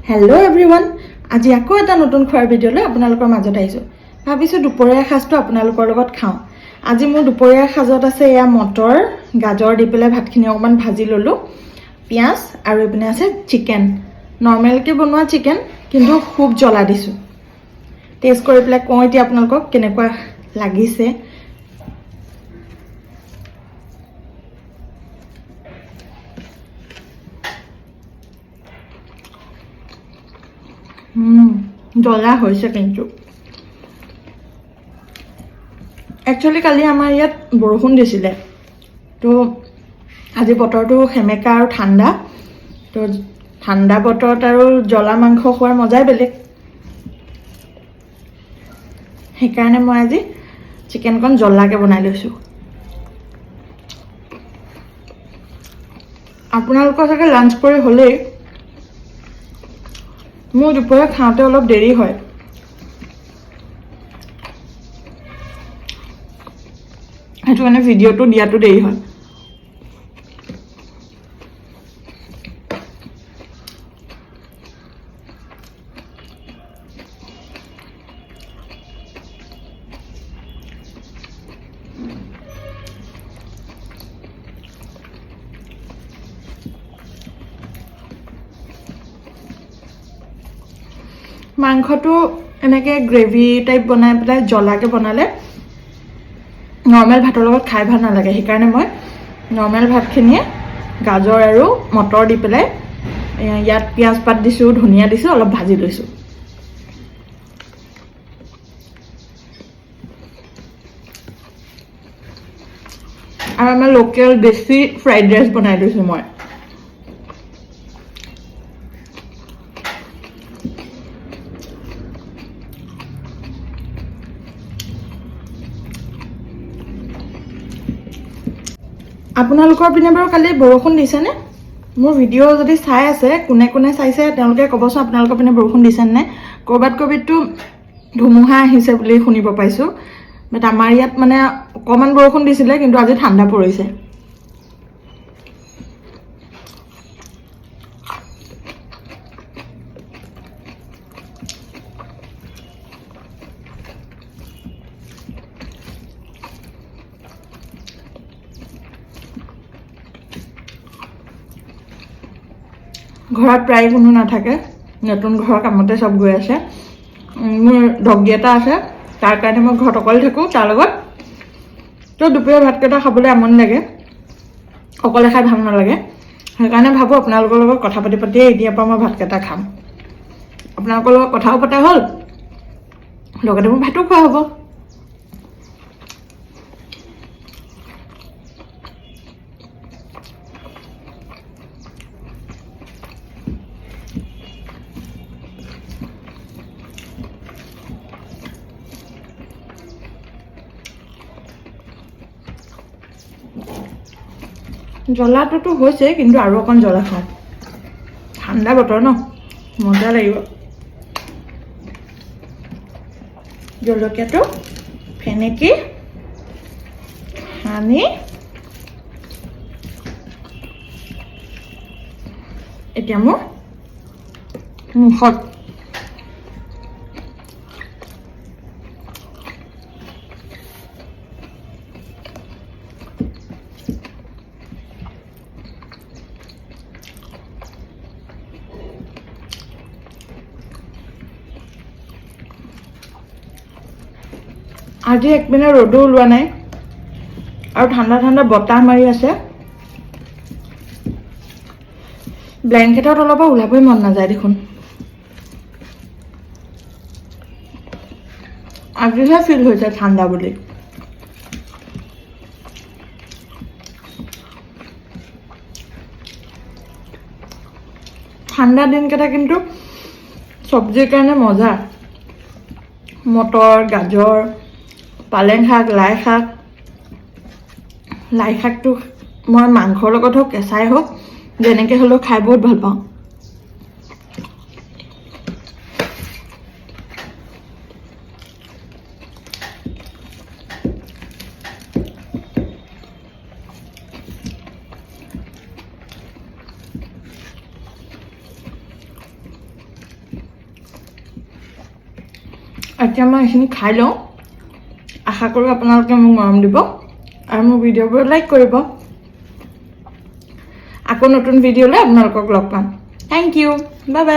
Hello' everyone, আজি আকৌ এটা নতুন খোৱাৰ ভিডিঅ'লৈ আপোনালোকৰ মাজত আহিছোঁ। ভাবিছোঁ দুপৰীয়া সাজটো আপোনালোকৰ লগত খাওঁ। আজি মোৰ দুপৰীয়া সাজত আছে এয়া মটৰ গাজৰ দি পেলাই ভাতখিনি অকণমান ভাজি ল'লোঁ, পিঁয়াজ আৰু এইপিনে আছে চিকেন, নৰ্মেলকৈ বনোৱা চিকেন, কিন্তু খুব জ্বলা দিছোঁ। টেষ্ট কৰি পেলাই কওঁ এতিয়া আপোনালোকক কেনেকুৱা লাগিছে। জ্বলা হৈছে কিন্তু একচুৱেলি কালি আমাৰ ইয়াত বৰষুণ দিছিলে, তো আজি বতৰটো সেমেকা আৰু ঠাণ্ডা, তো ঠাণ্ডা বতৰত আৰু জ্বলা মাংস খোৱাৰ মজাই বেলেগ। সেইকাৰণে মই আজি চিকেনকণ জ্বলাকৈ বনাই লৈছোঁ। আপোনালোকৰ চাগে লাঞ্চ কৰি হ'লেই, মোৰ দুপৰীয়া খাওঁতে অলপ দেৰি হয়। সেইটো কাৰণে ভিডিঅ'টো দিয়াটো দেৰি হয়। মাংসটো এনেকৈ গ্ৰেভি টাইপ বনাই পেলাই জ্বলাকৈ বনালে নৰ্মেল ভাতৰ লগত খাই ভাল নালাগে। সেইকাৰণে মই নৰ্মেল ভাতখিনিয়ে গাজৰ আৰু মটৰ দি পেলাই ইয়াত পিঁয়াজ পাত দিছোঁ, ধনিয়া দিছোঁ, অলপ ভাজি লৈছোঁ। আৰু আমাৰ লোকেল দেশী ফ্ৰাইড ৰাইচ বনাই লৈছোঁ মই। আপোনালোকৰ পিনে বাৰু কালি বৰষুণ দিছেনে? মোৰ ভিডিঅ' যদি চাই আছে, কোনে কোনে চাইছে তেওঁলোকে ক'বচোন আপোনালোকৰ পিনে বৰষুণ দিছেনে নাই। ক'ৰবাততো ধুমুহা আহিছে বুলি শুনিব পাইছোঁ, বাট আমাৰ ইয়াত মানে অকণমান বৰষুণ দিছিলে, কিন্তু আজি ঠাণ্ডা পৰিছে। ঘৰত প্ৰায় কোনো নাথাকে, নতুন ঘৰৰ কামতে চব গৈ আছে। মোৰ ডগী এটা আছে, তাৰ কাৰণে মই ঘৰত অকলে থাকোঁ তাৰ লগত, তো দুপৰীয়া ভাতকেইটা খাবলৈ আমনি লাগে, অকলে খাই ভাল নালাগে। সেইকাৰণে ভাবোঁ আপোনালোকৰ লগত কথা পাতি পাতিয়ে এতিয়াৰ পৰা মই ভাতকেইটা খাম। আপোনালোকৰ লগত কথাও পতা হ'ল, লগতে মোৰ ভাতো খোৱা হ'ব। জ্বলাটোতো হৈছে, কিন্তু আৰু অকণ জ্বলা খাওঁ, ঠাণ্ডা বতৰ ন, মজা লাগিব। জলকীয়াটো ফেনেকি সানি এতিয়া মোৰ মুখত আজি একপিনে ৰ'দো ওলোৱা নাই আৰু ঠাণ্ডা ঠাণ্ডা বতাহ মাৰি আছে। ব্লেংকেটৰ তলৰ পৰা ওলাবই মন নাযায় দেখোন। আজিহে ফিল হৈছে ঠাণ্ডা বুলি। ঠাণ্ডা দিনকেইটা কিন্তু চব্জিৰ কাৰণে মজা। মটৰ, গাজৰ, পালেং শাক, লাই শাকটো মই মাংসৰ লগত হওক কেঁচাই হওক যেনেকৈ হ'লেও খাই বহুত ভাল পাওঁ। এতিয়া মই এইখিনি খাই লওঁ আশা কৰোঁ আপোনালোকে মোক মৰম দিব আৰু মোৰ ভিডিঅ'বোৰ লাইক কৰিব আকৌ নতুন ভিডিঅ'লৈ আপোনালোকক লগ পাম থেংক ইউ বাই বাই